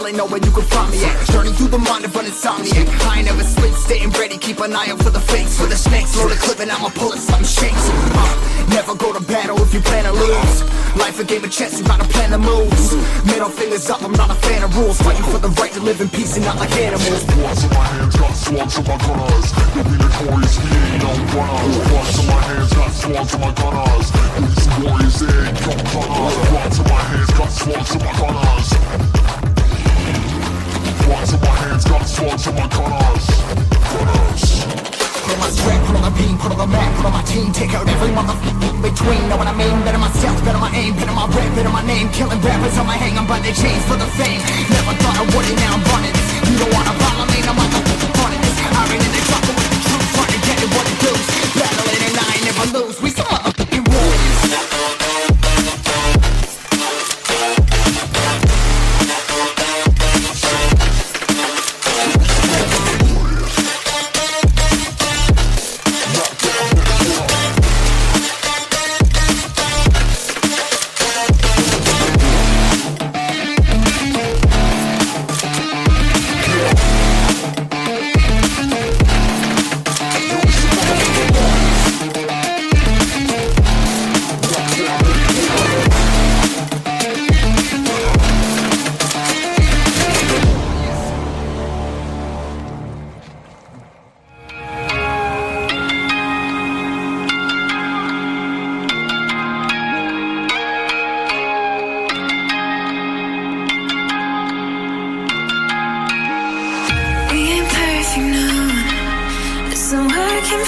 chillin', know where you can find me at. Journey through the mind of an insomniac. I ain't never sleep, staying ready, keep an eye out for the fakes. For the snakes, load the clip and I'ma pull it, something shakes. Never go to battle if you plan to lose. Life a game of chess, you gotta plan the moves. Middle fingers up, I'm not a fan of rules. Fighting for the right to live in peace and not like animals. Bloods in my hands, got swords in my gunners. You'll be notorious, we ain't no runners. Bloods in my hands, got swords in my gunners. These warriors, they ain't no gunners. Bloods in my hands, got swords in my gunners. Bloods in my hands, got swords in my gunners. Put on my sweat, put on the beam, put on the map, put on my team. Take out every motherfucker in between. Know what I mean? Better myself, better my aim, better my rap, better my name. Killing rappers on my hang, I'm by their chains for the fame. Never thought I would it, now I'm running. You don't wanna follow me, no motherfucker running this. I ran in the trouble with the truth, trying to get it what it does. Battling and I ain't never lose. We some motherfucking warriors.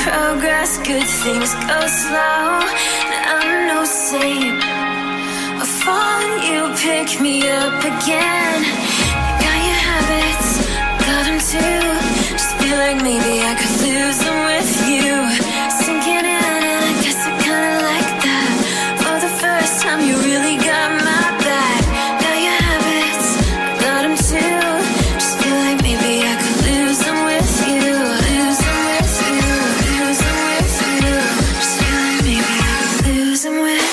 Progress, good things go slow. I'm no saint. I fall and you pick me up again. You got your habits, got them too. Just feel like maybe I could lose them with you. Sinking in, and I guess I kinda like that. For the first time, you really got my back. Got your habits, got them too. Just feel like maybe I could lose them with you. Lose them with you. Lose them with you. Just feel like maybe I could lose them with.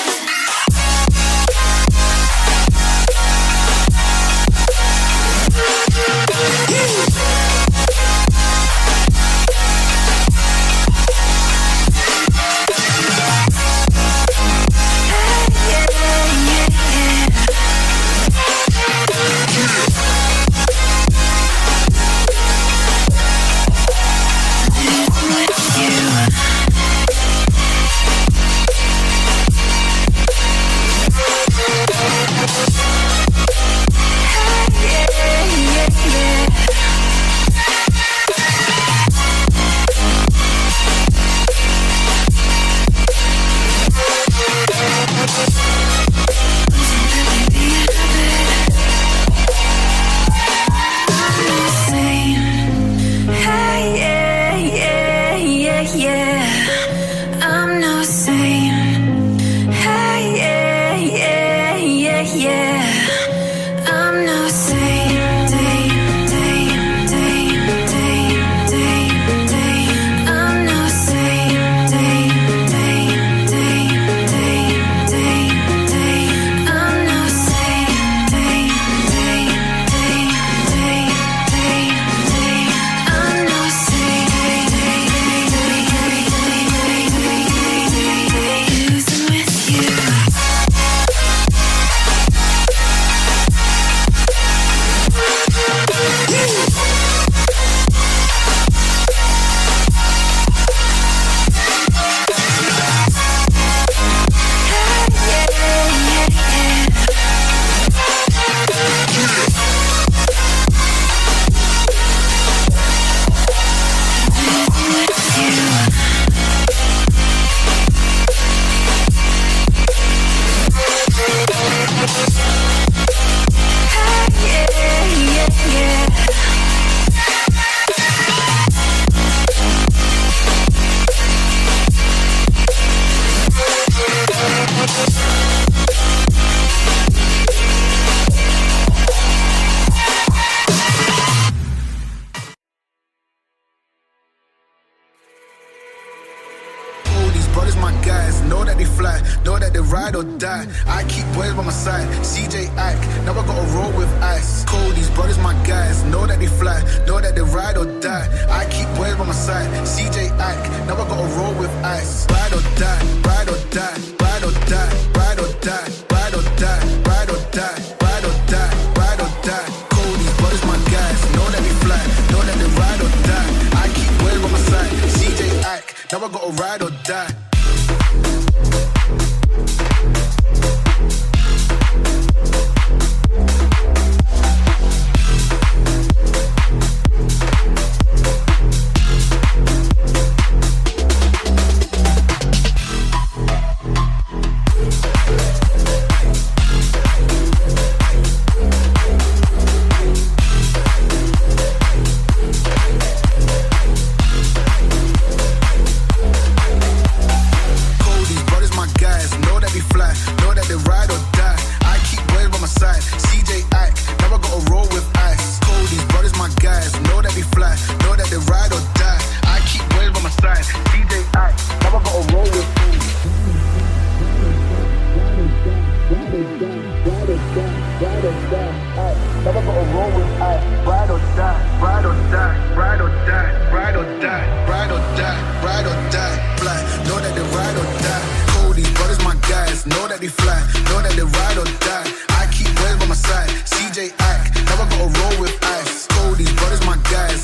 brothers my guys. Know that they fly, know that they ride or die. I keep boys by my side. CJ Ike, now I gotta roll with ice. Cold, these brothers my guys. Know that they fly, know that they ride or die. I keep boys by my side. CJ Ike, now I gotta roll with ice. Ride or die, ride or die, ride or die, ride or die, ride or die, ride or die, ride or die, ride or die. Cold, these brothers my guys. Know that they fly, know that they ride or die. I keep boys by my side. CJ Ike, now I gotta ride or die.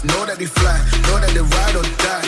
Know that they fly, know that they ride or die.